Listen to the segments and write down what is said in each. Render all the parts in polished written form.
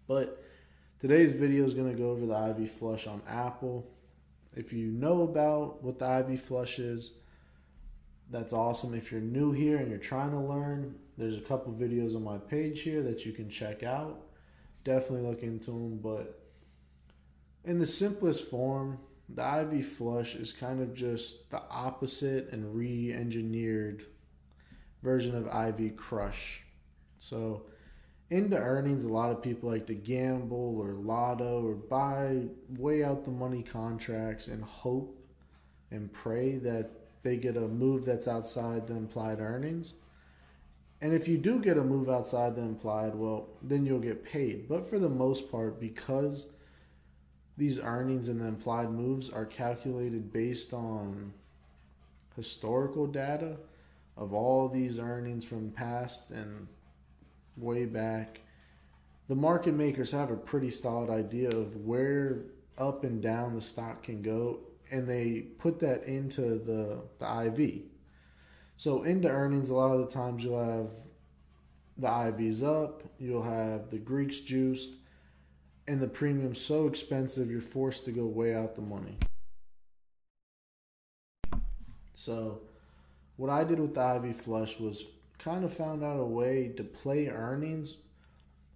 But today's video is going to go over the IV flush on Aapl. If you know about what the IV flush is, that's awesome. If you're new here and you're trying to learn, there's a couple videos on my page here that you can check out. Definitely look into them. But in the simplest form, the IV flush is kind of just the opposite and re-engineered version of IV crush. So into earnings, a lot of people like to gamble or lotto or buy way out the money contracts and hope and pray that they get a move that's outside the implied earnings. And if you do get a move outside the implied, well, then you'll get paid. But for the most part, because these earnings and the implied moves are calculated based on historical data of all these earnings from past and way back, the market makers have a pretty solid idea of where up and down the stock can go, and they put that into the IV. So into earnings, a lot of the times you'll have the IVs up, you'll have the Greeks juiced, and the premium's so expensive you're forced to go way out the money. So what I did with the IV flush was kind of found out a way to play earnings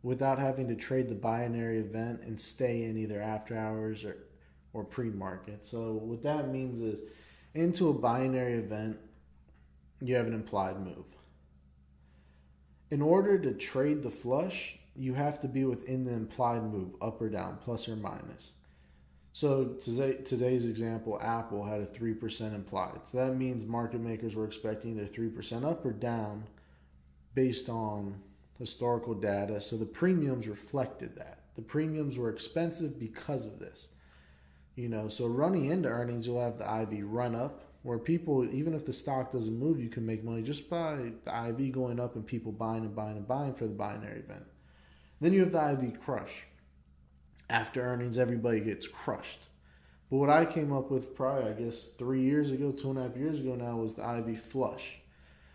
without having to trade the binary event and stay in either after hours or pre-market. So what that means is into a binary event, you have an implied move. In order to trade the flush, you have to be within the implied move, up or down, plus or minus. So today's example, Aapl had a 3% implied. So that means market makers were expecting either 3% up or down based on historical data. So the premiums reflected that. The premiums were expensive because of this. So running into earnings, you'll have the IV run up, where people, even if the stock doesn't move, you can make money just by the IV going up and people buying and buying and buying for the binary event. Then you have the IV crush. After earnings, everybody gets crushed. But what I came up with probably, I guess, 3 years ago, 2.5 years ago now, was the IV flush.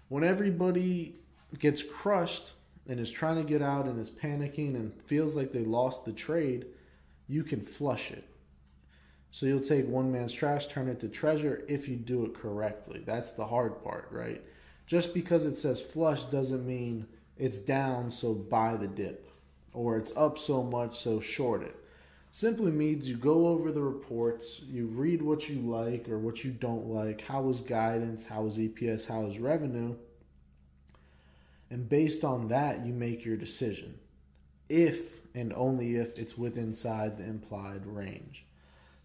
When everybody gets crushed and is trying to get out and is panicking and feels like they lost the trade, you can flush it. So you'll take one man's trash, turn it to treasure if you do it correctly. That's the hard part, right? Just because it says flush doesn't mean it's down, so buy the dip. Or it's up so much, so short it. Simply means you go over the reports, you read what you like or what you don't like, how was guidance, how was EPS, how was revenue, and based on that, you make your decision. If and only if it's within inside the implied range.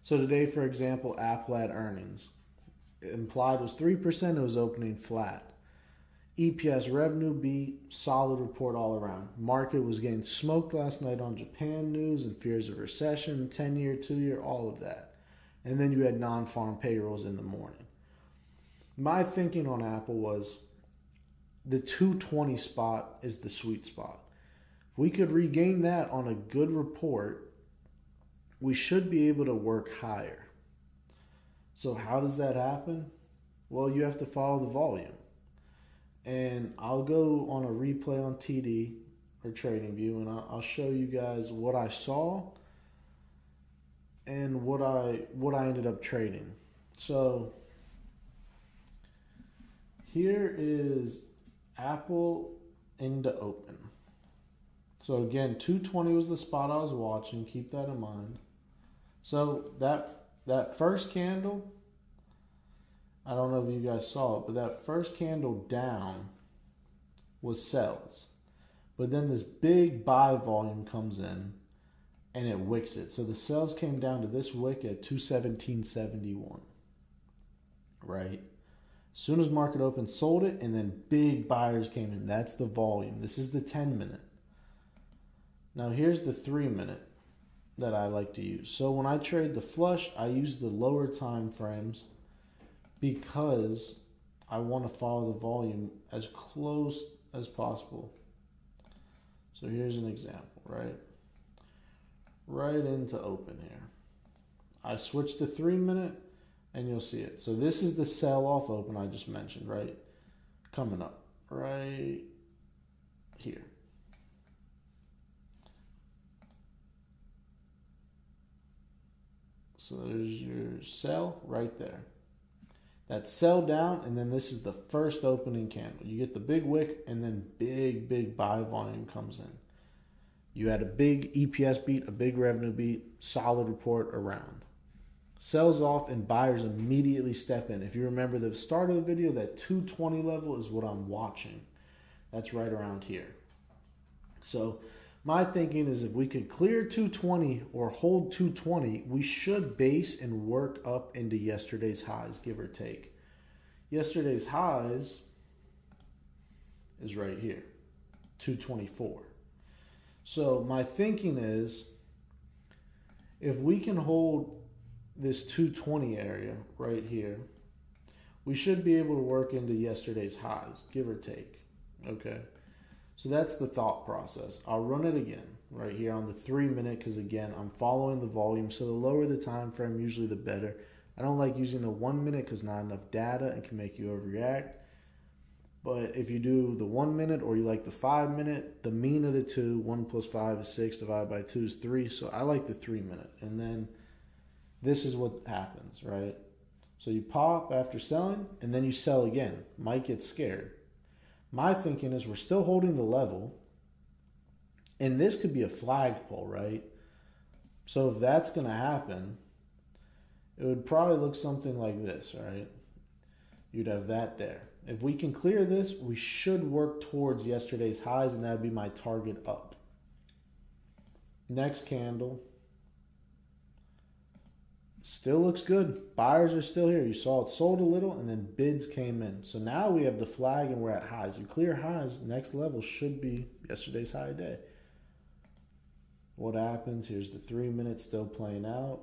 So today, for example, Aapl had earnings. Implied was 3%, it was opening flat. EPS revenue beat, solid report all around. Market was getting smoked last night on Japan news and fears of recession, 10-year, 2-year, all of that. And then you had non-farm payrolls in the morning. My thinking on Aapl was the 220 spot is the sweet spot. If we could regain that on a good report, we should be able to work higher. So how does that happen? Well, you have to follow the volume. And I'll go on a replay on TD or TradingView, and I'll show you guys what I saw and what I ended up trading. So here is Aapl into open. So again, 220 was the spot I was watching. Keep that in mind. So that first candle, I don't know if you guys saw it, but that first candle down was sells. But then this big buy volume comes in and it wicks it. So the sells came down to this wick at 217.71. Right? As soon as market opened, sold it, and then big buyers came in. That's the volume. This is the 10-minute. Now here's the 3-minute that I like to use. So when I trade the flush, I use the lower time frames because I want to follow the volume as close as possible. So here's an example, right? Right into open here. I switch to 3-minute and you'll see it. So this is the sell-off open I just mentioned, right? Coming up right here. So there's your sell right there. That sell down, and then this is the first opening candle. You get the big wick, and then big buy volume comes in. You had a big EPS beat, a big revenue beat, solid report around. Sells off, and buyers immediately step in. If you remember the start of the video, that 220 level is what I'm watching. That's right around here. So my thinking is if we could clear 220 or hold 220, we should base and work up into yesterday's highs, give or take. Yesterday's highs is right here, 224. So my thinking is if we can hold this 220 area right here, we should be able to work into yesterday's highs, give or take. Okay. So that's the thought process. I'll run it again right here on the 3 minute because again, I'm following the volume. So the lower the time frame, usually the better. I don't like using the 1 minute because not enough data and can make you overreact. But if you do the 1 minute or you like the 5 minute, the mean of the two, 1 plus 5 is 6, divided by 2 is 3. So I like the 3 minute. And then this is what happens, right? So you pop after selling and then you sell again. Might get scared. My thinking is we're still holding the level, and this could be a flagpole, right? So if that's going to happen, it would probably look something like this, right? You'd have that there. If we can clear this, we should work towards yesterday's highs, and that would be my target up. Next candle. Still looks good. Buyers are still here. You saw it sold a little and then bids came in. So now we have the flag and we're at highs. You clear highs, next level should be yesterday's high day. What happens? Here's the 3 minutes still playing out.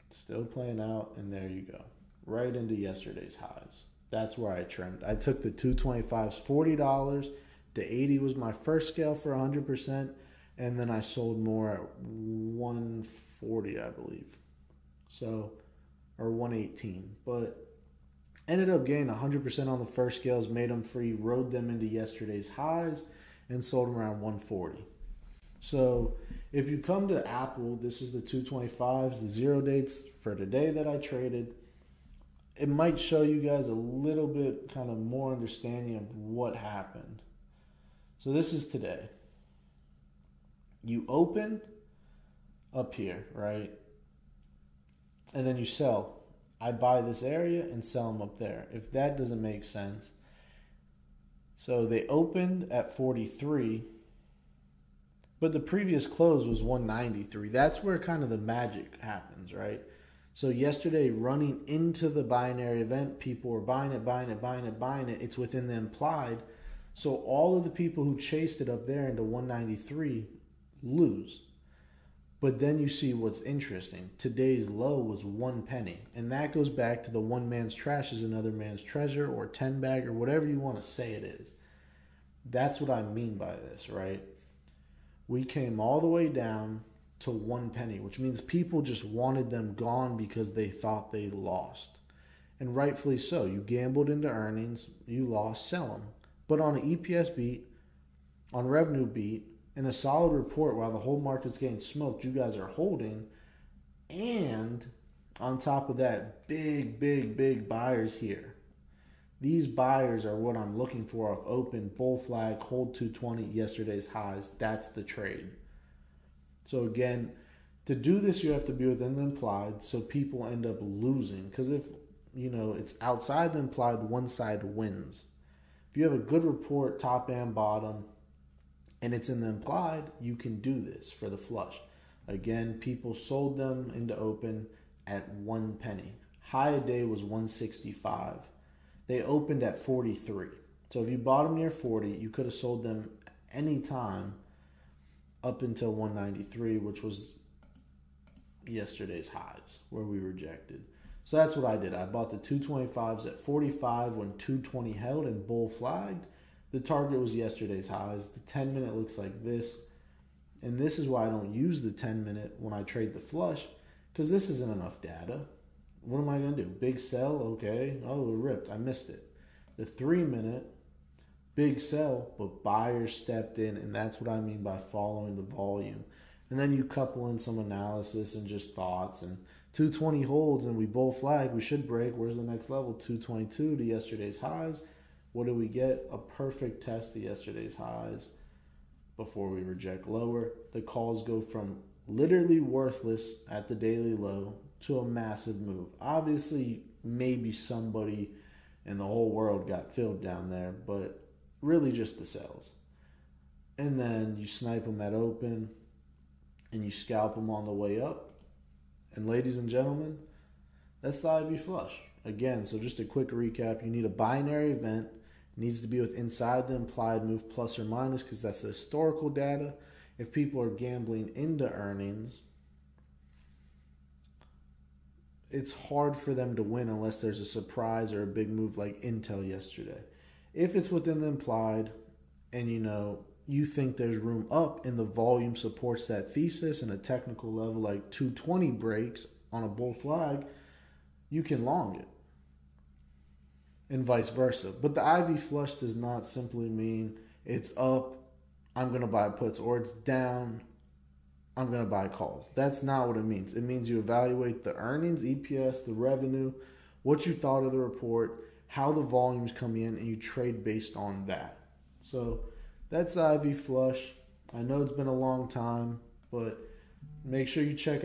Still playing out, and there you go. Right into yesterday's highs. That's where I trimmed. I took the 225s, $40. The 80 was my first scale for 100%. And then I sold more at 140, I believe. So, or 118. But ended up gaining 100% on the first scales, made them free, rode them into yesterday's highs, and sold them around 140. So, if you come to Aapl, this is the 225s, the 0 dates for today that I traded. It might show you guys a little bit kind of more understanding of what happened. So, this is today. You open up here, right? And then you sell. I buy this area and sell them up there. If that doesn't make sense. So they opened at 43, but the previous close was 193. That's where kind of the magic happens, right? So yesterday, running into the binary event, people were buying it. It's within the implied. So all of the people who chased it up there into 193 lose. But then you see what's interesting. Today's low was 1 penny. And that goes back to the one man's trash is another man's treasure, or 10 bag, or whatever you want to say it is. That's what I mean by this, right? We came all the way down to 1 penny, which means people just wanted them gone because they thought they lost. And rightfully so. You gambled into earnings, you lost, sell them. But on an EPS beat, on revenue beat, in a solid report while the whole market's getting smoked, you guys are holding. And on top of that, big buyers here. These buyers are what I'm looking for off open, bull flag, hold 220, yesterday's highs. That's the trade. So again, to do this, you have to be within the implied, so people end up losing. Because if, it's outside the implied, one side wins. If you have a good report, top and bottom, and it's in the implied, you can do this for the flush. Again, people sold them into open at 1 penny. High a day was 165. They opened at 43. So if you bought them near 40, you could have sold them any time up until 193, which was yesterday's highs where we rejected. So that's what I did. I bought the 225s at 45 when 220 held and bull flagged. The target was yesterday's highs. The 10 minute looks like this. And this is why I don't use the 10 minute when I trade the flush, because this isn't enough data. What am I going to do? Big sell? Okay. Oh, it ripped. I missed it. The 3 minute, big sell, but buyers stepped in, and that's what I mean by following the volume. And then you couple in some analysis and just thoughts. And 220 holds and we bull flag, we should break. Where's the next level? 222 to yesterday's highs. What do we get? A perfect test of yesterday's highs before we reject lower. The calls go from literally worthless at the daily low to a massive move. Obviously, maybe somebody in the whole world got filled down there, but really just the sells. And then you snipe them at open and you scalp them on the way up. And ladies and gentlemen, that's the IV flush. Again, so just a quick recap. You need a binary event. It needs to be with inside the implied move plus or minus because that's the historical data. If people are gambling into earnings, it's hard for them to win unless there's a surprise or a big move like Intel yesterday. If it's within the implied and you think there's room up and the volume supports that thesis and a technical level like 220 breaks on a bull flag, you can long it. And vice versa. But the IV flush does not simply mean it's up, I'm going to buy puts, or it's down, I'm going to buy calls. That's not what it means. It means you evaluate the earnings, EPS, the revenue, what you thought of the report, how the volumes come in, and you trade based on that. So that's the IV flush. I know it's been a long time, but make sure you check